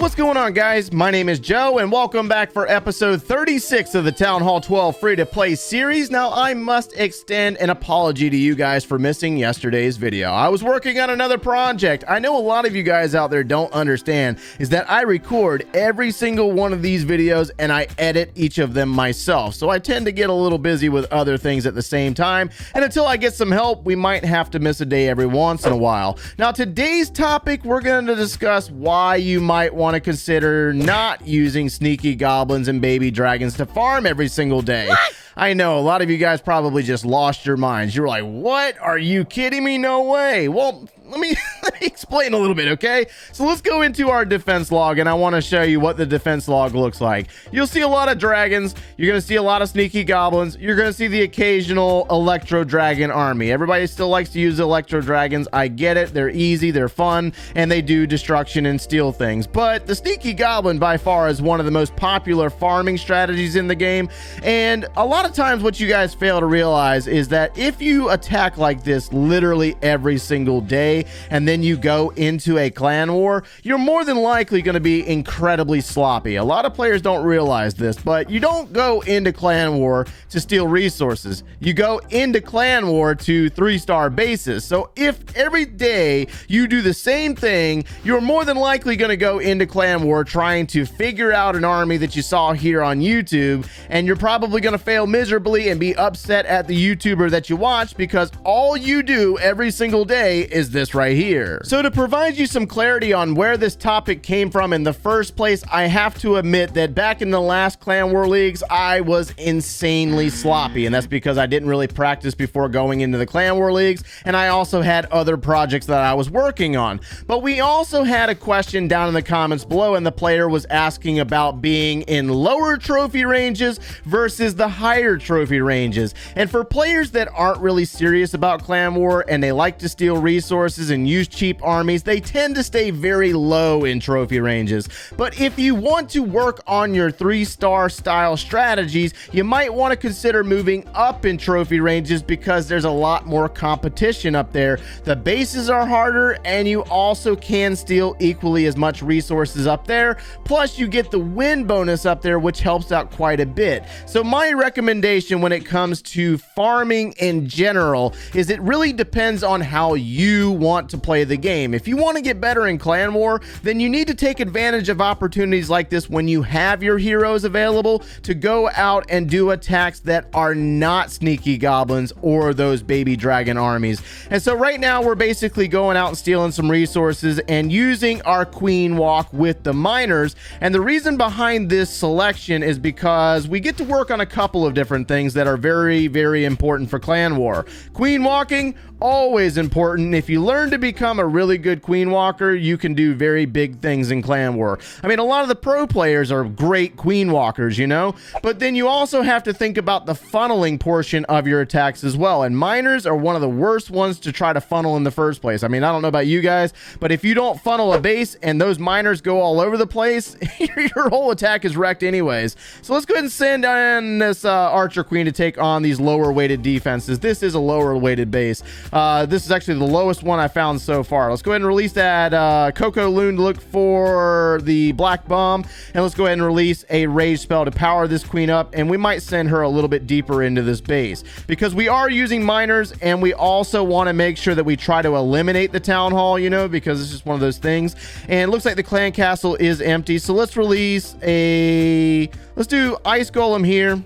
What's going on, guys? My name is Joe, and welcome back for episode 36 of the Town Hall 12 free-to-play series. Now, I must extend an apology to you guys for missing yesterday's video. I was working on another project. I know a lot of you guys out there don't understand is that I record every single one of these videos and I edit each of them myself. So I tend to get a little busy with other things at the same time, and until I get some help, we might have to miss a day every once in a while. Now, today's topic, we're going to discuss why you might want to consider not using Sneaky Goblins and Baby Dragons to farm every single day. What? I know a lot of you guys probably just lost your minds. You were like, what? Are you kidding me? No way. Well, let me explain a little bit, okay? So let's go into our defense log, and I want to show you what the defense log looks like. You'll see a lot of dragons. You're going to see a lot of Sneaky Goblins. You're going to see the occasional Electro Dragon army. Everybody still likes to use Electro Dragons. I get it. They're easy. They're fun, and they do destruction and steal things. But the Sneaky Goblin, by far, is one of the most popular farming strategies in the game. And a lot of times what you guys fail to realize is that if you attack like this literally every single day, and then you go into a clan war, you're more than likely going to be incredibly sloppy. A lot of players don't realize this, but you don't go into clan war to steal resources. You go into clan war to 3-star bases. So if every day you do the same thing, you're more than likely going to go into clan war trying to figure out an army that you saw here on YouTube, and you're probably going to fail miserably and be upset at the YouTuber that you watch because all you do every single day is this right here. So to provide you some clarity on where this topic came from in the first place, I have to admit that back in the last Clan War Leagues, I was insanely sloppy, and that's because I didn't really practice before going into the Clan War Leagues, and I also had other projects that I was working on. But we also had a question down in the comments below, and the player was asking about being in lower trophy ranges versus the higher trophy ranges. And for players that aren't really serious about Clan War and they like to steal resources and use cheap armies, they tend to stay very low in trophy ranges. But if you want to work on your 3-star style strategies, you might want to consider moving up in trophy ranges because there's a lot more competition up there. The bases are harder, and you also can steal equally as much resources up there. Plus, you get the win bonus up there, which helps out quite a bit. So my recommendation when it comes to farming in general is it really depends on how you want to play the game. If you want to get better in Clan War, then you need to take advantage of opportunities like this when you have your heroes available to go out and do attacks that are not Sneaky Goblins or those Baby Dragon armies. And so right now we're basically going out and stealing some resources and using our Queen Walk with the miners. And the reason behind this selection is because we get to work on a couple of different things that are very, very important for Clan War. Queen walking, always important. If you learn to become a really good queen walker, you can do very big things in Clan War. I mean, a lot of the pro players are great queen walkers, you know, but then you also have to think about the funneling portion of your attacks as well. And miners are one of the worst ones to try to funnel in the first place. I mean, I don't know about you guys, but if you don't funnel a base and those miners go all over the place, your whole attack is wrecked anyways. So let's go ahead and send in this archer queen to take on these lower weighted defenses. This is a lower weighted base. This is actually the lowest one I found so far. Let's go ahead and release that Coco Loon to look for the Black Bomb, and let's go ahead and release a Rage spell to power this queen up, and we might send her a little bit deeper into this base because we are using miners, and we also want to make sure that we try to eliminate the town hall, you know, because it's just one of those things. And it looks like the clan castle is empty, so let's release let's do Ice Golem here.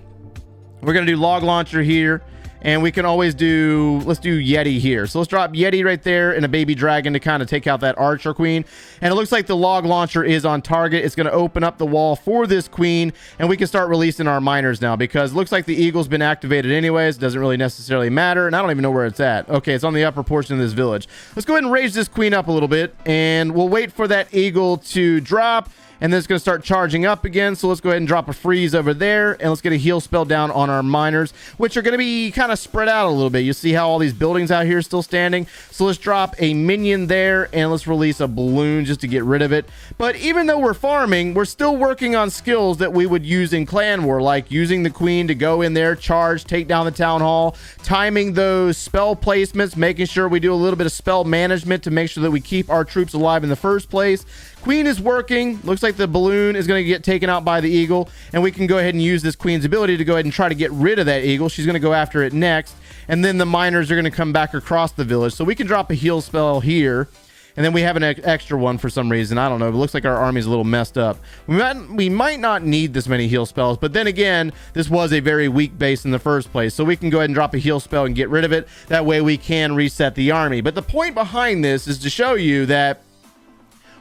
We're gonna do Log Launcher here. And we can always let's do Yeti here. So let's drop Yeti right there and a Baby Dragon to kind of take out that Archer Queen. And it looks like the Log Launcher is on target. It's going to open up the wall for this Queen, and we can start releasing our miners now because it looks like the Eagle's been activated anyways. It doesn't really necessarily matter, and I don't even know where it's at. Okay, it's on the upper portion of this village. Let's go ahead and raise this Queen up a little bit, and we'll wait for that Eagle to drop. And then it's going to start charging up again. So let's go ahead and drop a freeze over there. And let's get a heal spell down on our miners, which are going to be kind of spread out a little bit. You see how all these buildings out here are still standing? So let's drop a minion there, and let's release a balloon just to get rid of it. But even though we're farming, we're still working on skills that we would use in Clan War, like using the queen to go in there, charge, take down the town hall, timing those spell placements, making sure we do a little bit of spell management to make sure that we keep our troops alive in the first place. Queen is working. Looks like like the balloon is going to get taken out by the eagle, and we can go ahead and use this queen's ability to go ahead and try to get rid of that eagle. She's going to go after it next, and then the miners are going to come back across the village. So we can drop a heal spell here, and then we have an extra one for some reason. I don't know. It looks like our army's a little messed up. We might not need this many heal spells, but then again, this was a very weak base in the first place. So we can go ahead and drop a heal spell and get rid of it. That way we can reset the army. But the point behind this is to show you that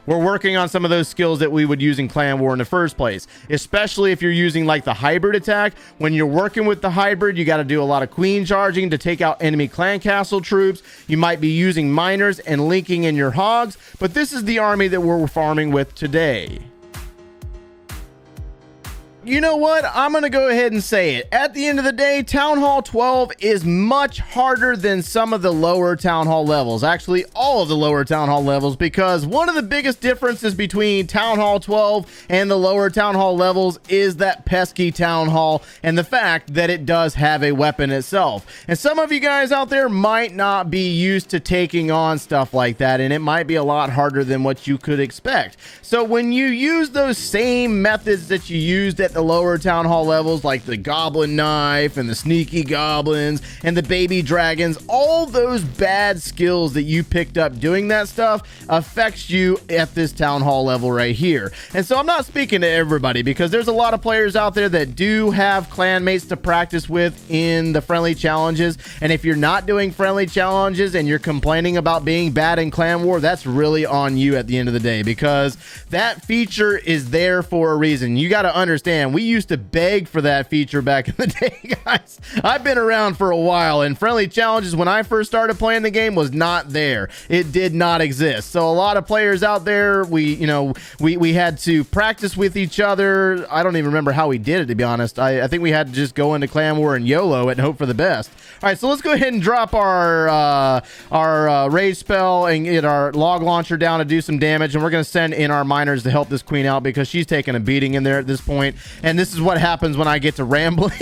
we're working on some of those skills that we would use in Clan War in the first place, especially if you're using like the hybrid attack. When you're working with the hybrid, you got to do a lot of queen charging to take out enemy clan castle troops. You might be using miners and linking in your hogs, but this is the army that we're farming with today. You know what? I'm going to go ahead and say it. At the end of the day, Town Hall 12 is much harder than some of the lower Town Hall levels. Actually, all of the lower Town Hall levels, because one of the biggest differences between Town Hall 12 and the lower Town Hall levels is that pesky Town Hall and the fact that it does have a weapon itself. And some of you guys out there might not be used to taking on stuff like that, and it might be a lot harder than what you could expect. So when you use those same methods that you used at the lower Town Hall levels, like the Goblin Knife and the Sneaky Goblins and the Baby Dragons, all those bad skills that you picked up doing that stuff affects you at this Town Hall level right here. And so I'm not speaking to everybody, because there's a lot of players out there that do have clanmates to practice with in the friendly challenges, and if you're not doing friendly challenges and you're complaining about being bad in Clan War, that's really on you at the end of the day, because that feature is there for a reason. You got to understand, we used to beg for that feature back in the day, guys. I've been around for a while, and friendly challenges when I first started playing the game was not there. It did not exist. So a lot of players out there, we had to practice with each other. I don't even remember how we did it, to be honest. I think we had to just go into Clan War and YOLO it and hope for the best. All right, so let's go ahead and drop our rage spell and get our log launcher down to do some damage, and we're going to send in our miners to help this queen out, because she's taking a beating in there at this point. And this is what happens when I get to rambling.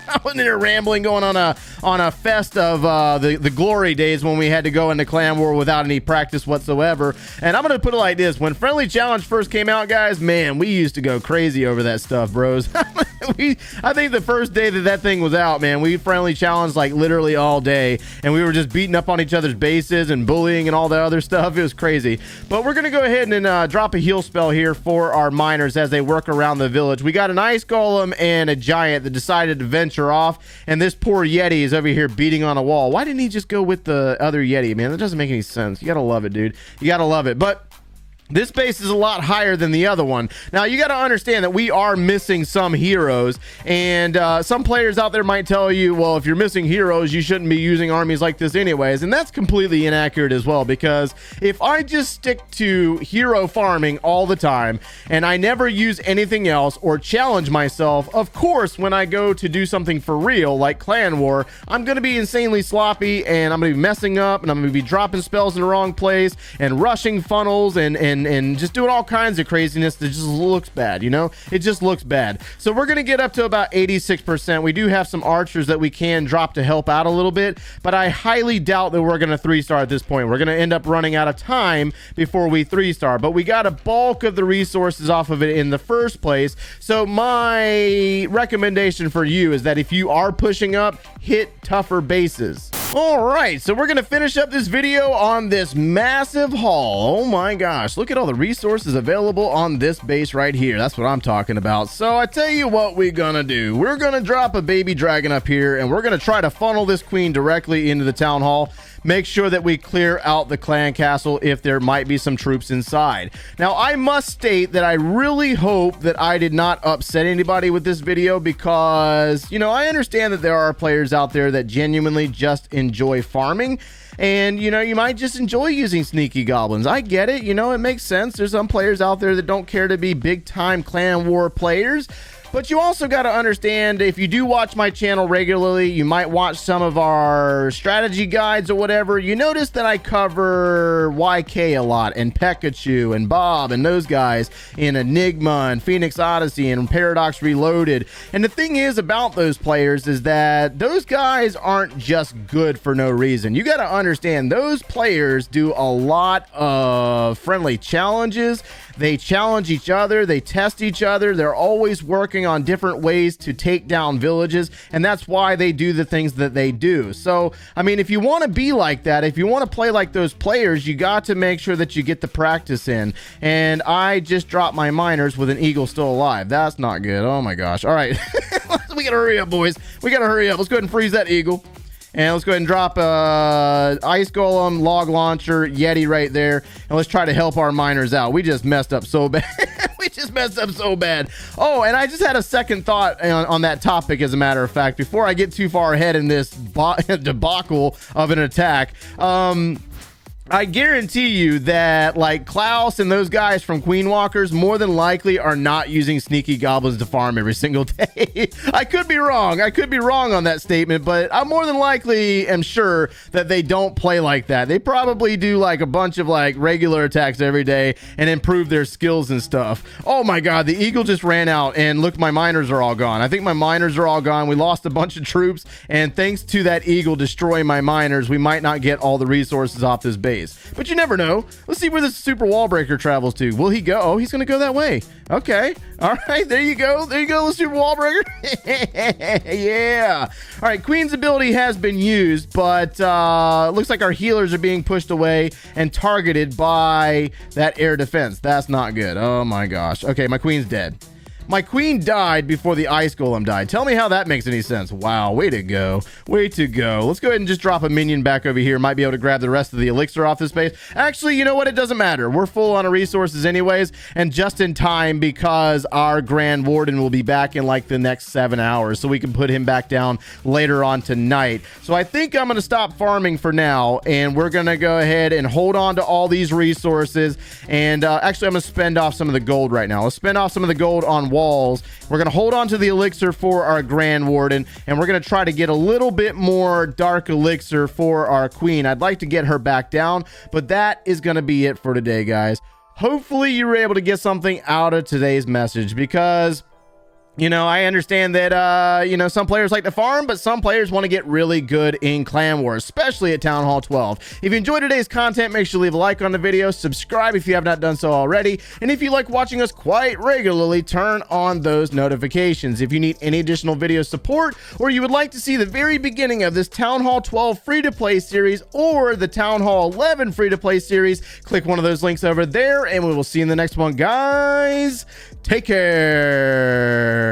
I was in there rambling, going on a fest of the glory days when we had to go into Clan War without any practice whatsoever. And I'm going to put it like this. When Friendly Challenge first came out, guys, man, we used to go crazy over that stuff, bros. I think the first day that thing was out, man, we friendly challenged like literally all day, and we were just beating up on each other's bases and bullying and all that other stuff. It was crazy. But we're going to go ahead and drop a heal spell here for our miners as they work around the village. We got an ice golem and a giant that decided to venture off, and this poor Yeti is over here beating on a wall. Why didn't he just go with the other Yeti, man? That doesn't make any sense. You gotta love it, dude. You gotta love it. But this base is a lot higher than the other one. Now, you got to understand that we are missing some heroes, and some players out there might tell you, well, if you're missing heroes, you shouldn't be using armies like this anyways, and that's completely inaccurate as well, because if I just stick to hero farming all the time, and I never use anything else or challenge myself, of course, when I go to do something for real, like Clan War, I'm going to be insanely sloppy, and I'm going to be messing up, and I'm going to be dropping spells in the wrong place, and rushing funnels, and just doing all kinds of craziness that just looks bad, you know? It just looks bad. So we're going to get up to about 86%. We do have some archers that we can drop to help out a little bit, but I highly doubt that we're going to 3-star at this point. We're going to end up running out of time before we 3-star, but we got a bulk of the resources off of it in the first place. So my recommendation for you is that if you are pushing up, hit tougher bases. All right, so we're going to finish up this video on this massive haul. Oh my gosh, look at all the resources available on this base right here. That's what I'm talking about. So I tell you what we're going to do. We're going to drop a baby dragon up here, and we're going to try to funnel this queen directly into the town hall. Make sure that we clear out the clan castle if there might be some troops inside. Now, I must state that I really hope that I did not upset anybody with this video, because, you know, I understand that there are players out there that genuinely just enjoy farming. And, you know, you might just enjoy using Sneaky Goblins. I get it. You know, it makes sense. There's some players out there that don't care to be big-time Clan War players. But you also got to understand, if you do watch my channel regularly, you might watch some of our strategy guides or whatever. You notice that I cover YK a lot, and Pikachu and Bob and those guys in Enigma and Phoenix Odyssey and Paradox Reloaded. And the thing is about those players is that those guys aren't just good for no reason. You got to understand, those players do a lot of friendly challenges. They challenge each other, they test each other, they're always working on different ways to take down villages, and that's why they do the things that they do. So, I mean, if you want to be like that, if you want to play like those players, you got to make sure that you get the practice in. And I just dropped my miners with an eagle still alive. That's not good. Oh my gosh. All right. We gotta hurry up, boys. We gotta hurry up. Let's go ahead and freeze that eagle. And let's go ahead and drop ice golem, log launcher, yeti right there. And let's try to help our miners out. We just messed up so bad. We just messed up so bad. Oh, and I just had a second thought on that topic, as a matter of fact, before I get too far ahead in this debacle of an attack. I guarantee you that, like, Klaus and those guys from Queen Walkers more than likely are not using Sneaky Goblins to farm every single day. I could be wrong. I could be wrong on that statement, but I more than likely am sure that they don't play like that. They probably do, like, a bunch of, like, regular attacks every day and improve their skills and stuff. Oh, my God. The eagle just ran out, and look, my miners are all gone. I think my miners are all gone. We lost a bunch of troops, and thanks to that eagle destroying my miners, we might not get all the resources off this base. But you never know. Let's see where this super wall breaker travels to. Will he go? Oh, he's going to go that way. Okay. All right. There you go. There you go, the super wall breaker. Yeah. All right. Queen's ability has been used, but looks like our healers are being pushed away and targeted by that air defense. That's not good. Oh, my gosh. Okay. My queen's dead. My queen died before the ice golem died. Tell me how that makes any sense. Wow, way to go. Way to go. Let's go ahead and just drop a minion back over here. Might be able to grab the rest of the elixir off this base. Actually, you know what? It doesn't matter. We're full on resources anyways, and just in time because our Grand Warden will be back in like the next 7 hours, so we can put him back down later on tonight. So I think I'm going to stop farming for now, and we're going to go ahead and hold on to all these resources. And actually, I'm going to spend off some of the gold right now. Let's spend off some of the gold on walls. We're going to hold on to the elixir for our Grand Warden, and we're going to try to get a little bit more dark elixir for our queen. I'd like to get her back down, but that is going to be it for today, guys. Hopefully you were able to get something out of today's message, because you know, I understand that, you know, some players like to farm, but some players want to get really good in Clan Wars, especially at Town Hall 12. If you enjoyed today's content, make sure to leave a like on the video, subscribe if you have not done so already, and if you like watching us quite regularly, turn on those notifications. If you need any additional video support, or you would like to see the very beginning of this Town Hall 12 free-to-play series, or the Town Hall 11 free-to-play series, click one of those links over there, and we will see you in the next one, guys. Take care.